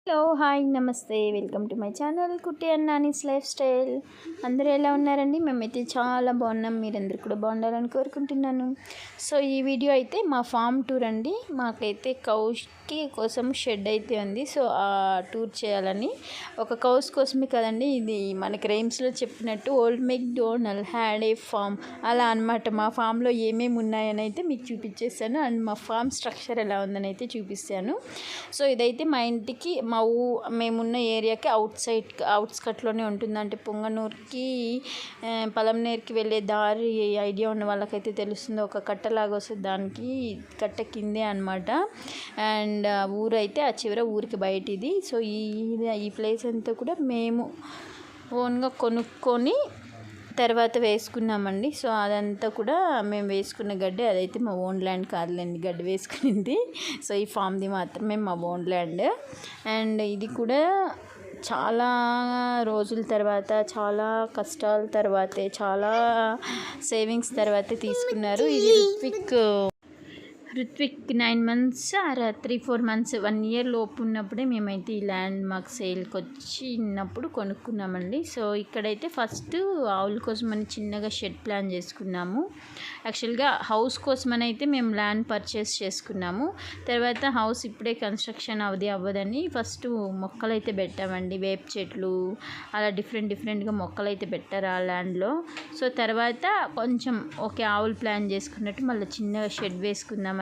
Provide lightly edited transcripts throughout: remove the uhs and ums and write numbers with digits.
Hello hi నమస్తే welcome to my channel కుట్టి and Nani's life style. అందరూ ఎలా ఉన్నారండి? మేమైతే చాలా బాగున్నాం. మీరందరూ కూడా బాగుండాలని కోరుకుంటున్నాను. సో ఈ వీడియో అయితే మా ఫామ్ టూర్ అండి. మాకైతే కౌస్కి కోసం షెడ్ అయితే ఉంది. సో ఆ టూర్ చేయాలని, ఒక కౌస్ కోసమే కదండి ఇది, మనకి రైమ్స్లో చెప్పినట్టు old MacDonald had a farm అలా అనమాట. మా ఫామ్లో ఏమేమి ఉన్నాయని అయితే మీకు చూపించేస్తాను, అండ్ మా ఫామ్ స్ట్రక్చర్ ఎలా ఉందని అయితే చూపిస్తాను. సో ఇదైతే మా ఇంటికి, మేమున్న ఏరియాకి అవుట్స్కట్లోనే ఉంటుంది. అంటే పొంగనూరుకి పలంనేరుకి వెళ్ళే దారి ఐడియా ఉన్న వాళ్ళకైతే తెలుస్తుంది. ఒక కట్టలాగా వస్తుంది, దానికి కట్ట కిందే అనమాట. అండ్ ఊరు అయితే ఆ చివర, ఊరికి బయట ఇది. సో ఈ ప్లేస్ అంతా కూడా మేము ఓన్గా కొనుక్కొని తర్వాత వేసుకున్నామండి. సో అదంతా కూడా మేము వేసుకున్న గడ్డి, అదైతే మా ఓన్ ల్యాండ్ కాదులేండి, గడ్డి వేసుకునింది. సో ఈ ఫామ్ది మాత్రమే మా ఓన్ ల్యాండ్. అండ్ ఇది కూడా చాలా రోజుల తర్వాత, చాలా కష్టాల తర్వాతే, చాలా సేవింగ్స్ తర్వాతే తీసుకున్నారు. ఇది Ruthvik 9 months are 3-4 months 1 year లోపు ఉన్నప్పుడే మేమైతే ఈ ల్యాండ్ మాకు సేల్కి వచ్చినప్పుడు కొనుక్కున్నామండి. సో ఇక్కడైతే ఫస్ట్ ఆవుల కోసమని చిన్నగా షెడ్ ప్లాన్ చేసుకున్నాము. యాక్చువల్గా హౌస్ కోసమని అయితే మేము ల్యాండ్ పర్చేస్ చేసుకున్నాము. తర్వాత హౌస్ ఇప్పుడే కన్స్ట్రక్షన్ అవ్వదని ఫస్ట్ మొక్కలు అయితే పెట్టామండి. వేప చెట్లు అలా డిఫరెంట్గా మొక్కలు అయితే పెట్టారు ఆ ల్యాండ్లో. సో తర్వాత కొంచెం ఓకే ఆవులు ప్లాన్ చేసుకున్నట్టు మళ్ళీ చిన్నగా షెడ్ వేసుకుందామని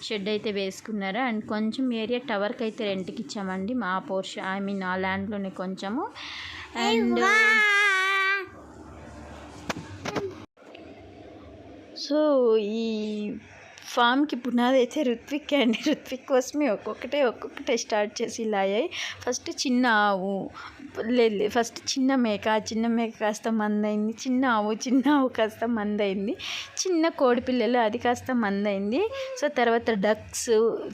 షెడ్ అయితే వేసుకున్నారు. అండ్ కొంచెం ఏరియా టవర్కి అయితే రెంట్కి ఇచ్చామండి, మా పోర్షన్ ఆ ల్యాండ్లోనే కొంచెము. అండ్ సో ఈ ఫామ్కి పునాది అయితే రుత్విక్ అండి. రుత్విక్ కోసమే ఒక్కొక్కటే స్టార్ట్ చేసి ఇలా అయ్యాయి. ఫస్ట్ చిన్న ఆవు, ఫస్ట్ చిన్న మేక కాస్త మందైంది. చిన్న ఆవు కాస్త మందైంది. చిన్న కోడిపిల్లలు, అది కాస్త మందైంది. సో తర్వాత డక్స్,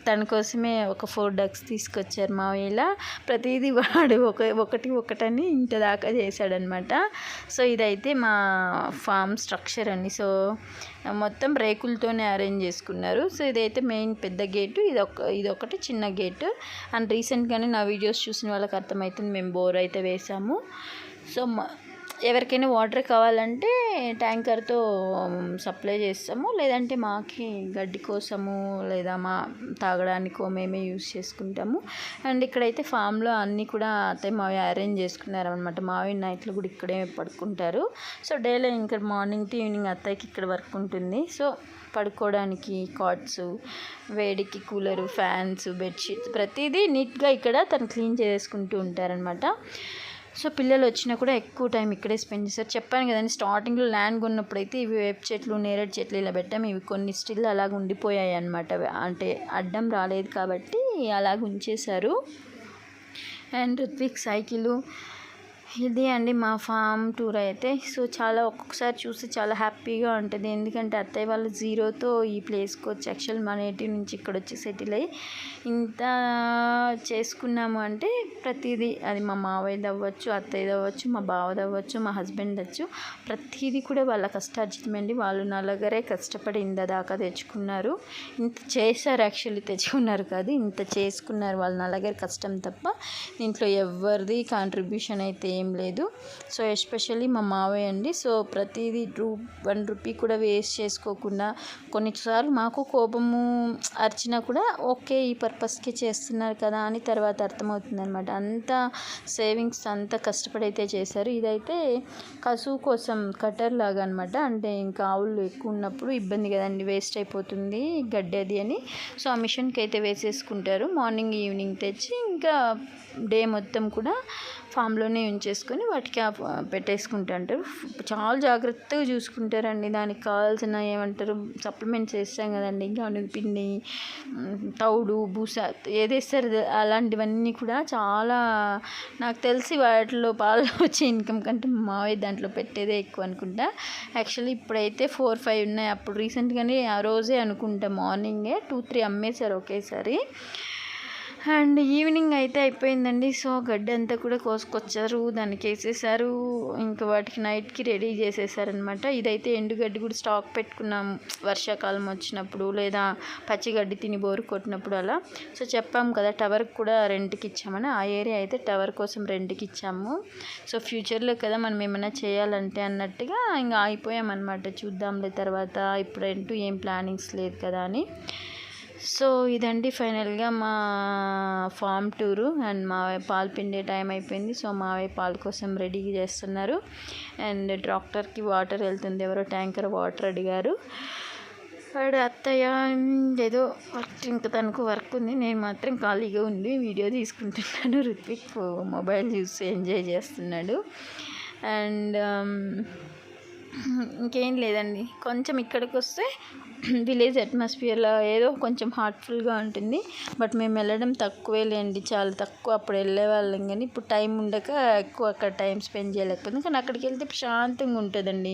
తన కోసమే ఒక 4 ducks తీసుకొచ్చారు మావయ్య. ప్రతిదీ వాడు ఒకటని ఇంత దాకా చేశాడనమాట. సో ఇదైతే మా ఫామ్ స్ట్రక్చర్ అండి. సో మొత్తం రేకులతోనే అరేంజ్ చేసుకున్నారు. సో ఇదైతే మెయిన్ పెద్ద గేటు, ఇదొకటి చిన్న గేటు. అండ్ రీసెంట్గానే నా వీడియోస్ చూసిన వాళ్ళకి అర్థమవుతుంది, మేము బోర్ అయితే వేసాము. సో ఎవరికైనా వాటర్ కావాలంటే ట్యాంకర్తో సప్లై చేస్తాము, లేదంటే మాకి గడ్డి కోసము లేదా మా తాగడానికో మేమే యూజ్ చేసుకుంటాము. అండ్ ఇక్కడైతే ఫామ్లో అన్నీ కూడా అత్తయ్య మావయ్య అరేంజ్ చేసుకున్నారు అనమాట. మావయ్య నైట్లు కూడా ఇక్కడే పడుకుంటారు. సో డేలో ఇంకా మార్నింగ్ టు ఈవినింగ్ అత్తయ్యకి ఇక్కడ వర్క్ ఉంటుంది. సో పడుకోవడానికి కాట్స్, వేడికి కూలరు, ఫ్యాన్స్, బెడ్షీట్స్ ప్రతిదీ నీట్గా ఇక్కడ తను క్లీన్ చేసుకుంటూ ఉంటారనమాట. సో పిల్లలు వచ్చినా కూడా ఎక్కువ టైం ఇక్కడే స్పెండ్ చేస్తారు. చెప్పాను కదండి, స్టార్టింగ్లో ల్యాండ్ కొన్నప్పుడు అయితే ఇవి వేప చెట్లు, నేరేడు చెట్లు ఇలా పెట్టాము. ఇవి కొన్ని స్టిల్ అలాగ ఉండిపోయాయి అనమాట. అంటే అడ్డం రాలేదు కాబట్టి అలాగ ఉంచేశారు. అండ్ రుత్విక్ సైకిలు, ఇది అండి మా ఫామ్ టూర్ అయితే. సో ఒక్కొక్కసారి చూసి చాలా హ్యాపీగా ఉంటుంది. ఎందుకంటే అత్తయ్య వాళ్ళు జీరోతో ఈ ప్లేస్కి వచ్చి, యాక్చువల్ మన నేటివ్ నుంచి ఇక్కడ వచ్చి సెటిల్ అయ్యి ఇంత చేసుకున్నాము అంటే ప్రతిదీ, అది మా మావయ్యది అవ్వచ్చు, అత్తయ్యది అవ్వచ్చు, మా బావది అవ్వచ్చు, మా హస్బెండ్ అవ్వచ్చు, ప్రతిదీ కూడా వాళ్ళ కష్టార్జితమండి. వాళ్ళు నలుగురే కష్టపడి ఇంత దాకా తెచ్చుకున్నారు. ఇంత చేశారు, యాక్చువల్లీ తెచ్చుకున్నారు కాదు, ఇంత చేసుకున్నారు. వాళ్ళు నలుగురి కష్టం తప్ప దీంట్లో ఎవరిది కాంట్రిబ్యూషన్ అయితే ఏం లేదు. సో ఎస్పెషల్లీ మా మావయ్య అండి. సో ప్రతిదీ 1 rupee కూడా వేస్ట్ చేసుకోకుండా, కొన్నిసార్లు మాకు కోపము అరిచినా కూడా ఓకే ఈ పర్పస్కి చేస్తున్నారు కదా అని తర్వాత అర్థమవుతుంది అనమాట. అంత సేవింగ్స్, అంత కష్టపడి అయితే చేశారు. ఇదైతే కసువు కోసం కటర్ లాగా అనమాట. అంటే ఇంకా ఆవులు ఎక్కువ ఉన్నప్పుడు ఇబ్బంది కదండి, వేస్ట్ అయిపోతుంది గడ్డి అది అని. సో ఆ మిషన్కి అయితే వేసేసుకుంటారు. మార్నింగ్ ఈవినింగ్ తెచ్చి ఇంకా డే మొత్తం కూడా ఫామ్లోనే ఉంచేసుకొని వాటికి పెట్టేసుకుంటుంటారు. చాలా జాగ్రత్తగా చూసుకుంటారండి. దానికి కావాల్సిన ఏమంటారు సప్లిమెంట్స్ వేస్తాం కదండి, గనుగు పిండి, తౌడు, బూస ఏదేస్తారు అలాంటివన్నీ కూడా చాలా, నాకు తెలిసి వాటిలో పాలు వచ్చే ఇన్కమ్ కంటే మావయ్య దాంట్లో పెట్టేదే ఎక్కువ అనుకుంటా. యాక్చువల్లీ ఇప్పుడైతే 4-5 ఉన్నాయి. అప్పుడు రీసెంట్గానే ఆ రోజే అనుకుంటా మార్నింగే 2-3 అమ్మేశారు ఒకేసారి. అండ్ ఈవినింగ్ అయితే అయిపోయిందండి. సో గడ్డి అంతా కూడా కోసుకొచ్చారు, దానికి వేసేసారు, ఇంకా వాటికి నైట్కి రెడీ చేసేసారనమాట. ఇదైతే ఎండుగడ్డి కూడా స్టాక్ పెట్టుకున్నాము వర్షాకాలం వచ్చినప్పుడు, లేదా పచ్చిగడ్డి తిని బోరు కొట్టినప్పుడు అలా. సో చెప్పాము కదా టవర్కి కూడా రెంట్కి ఇచ్చామని, ఆ ఏరియా అయితే టవర్ కోసం రెంట్కి ఇచ్చాము. సో ఫ్యూచర్లో కదా మనం ఏమైనా చేయాలంటే అన్నట్టుగా ఇంకా అయిపోయామన్నమాట. చూద్దాంలే తర్వాత, ఇప్పుడంటూ ఏం ప్లానింగ్స్ లేదు కదా అని. సో ఇదండి ఫైనల్గా మా ఫామ్ టూరు. అండ్ మావయ్య పాలు పిండే టైం అయిపోయింది. సో మావయ్య పాలు కోసం రెడీ చేస్తున్నారు. అండ్ ట్రాక్టర్కి వాటర్ వెళ్తుంది, ఎవరో ట్యాంకర్ వాటర్ అడిగారు. వాడు అత్తయ్య ఏదో వర్క్, ఇంకా తనకు వర్క్ ఉంది, నేను మాత్రం ఖాళీగా ఉండి వీడియో తీసుకుంటున్నాను. రుత్విక్ మొబైల్ చూసి ఎంజాయ్ చేస్తున్నాడు. అండ్ ఇంకేం లేదండి, కొంచెం ఇక్కడికి వస్తే విలేజ్ అట్మాస్ఫియర్లో ఏదో కొంచెం హార్ట్ఫుల్గా ఉంటుంది. బట్ మేము వెళ్ళడం తక్కువేలేండి, చాలా తక్కువ. అప్పుడు వెళ్ళేవాళ్ళం కానీ ఇప్పుడు టైం ఉండక ఎక్కువ అక్కడ టైం స్పెండ్ చేయలేకపోయింది. కానీ అక్కడికి వెళ్తే ప్రశాంతంగా ఉంటుందండి,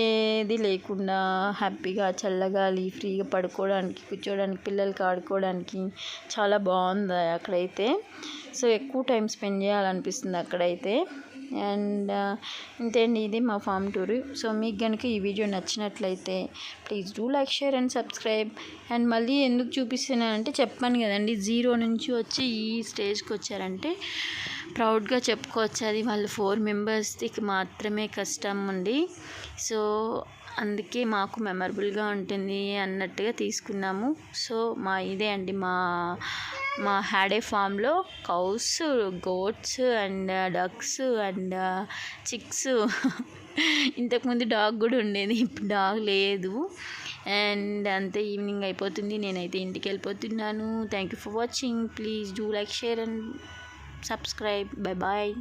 ఏది లేకుండా హ్యాపీగా చల్లగాలి, ఫ్రీగా పడుకోవడానికి, కూర్చోడానికి, పిల్లలకి ఆడుకోవడానికి చాలా బాగుంది అక్కడైతే. సో ఎక్కువ టైం స్పెండ్ చేయాలనిపిస్తుంది అక్కడైతే. అండ్ ఇంతే అండి, ఇది మా ఫామ్ టూర్. సో మీకు కనుక ఈ వీడియో నచ్చినట్లయితే please do like, share and subscribe. And మళ్ళీ ఎందుకు చూపిస్తున్నానంటే చెప్పాను కదండి, 0 నుంచి వచ్చి ఈ స్టేజ్కి వచ్చారంటే ప్రౌడ్గా చెప్పుకోవచ్చు. అది వాళ్ళు 4 మెంబర్స్కి మాత్రమే కష్టం అండి. సో అందుకే మాకు మెమరబుల్గా ఉంటుంది అన్నట్టుగా తీసుకున్నాము. సో ఇదే అండి మా హ్యాడే ఫామ్లో cows, goats and ducks and chicks. ఇంతకుముందు డాగ్ కూడా ఉండేది, ఇప్పుడు డాగ్ లేదు. అండ్ అంతే, ఈవినింగ్ అయిపోతుంది, నేనైతే ఇంటికి వెళ్ళిపోతున్నాను. Thank you for watching. Please do like, share and subscribe. Bye bye.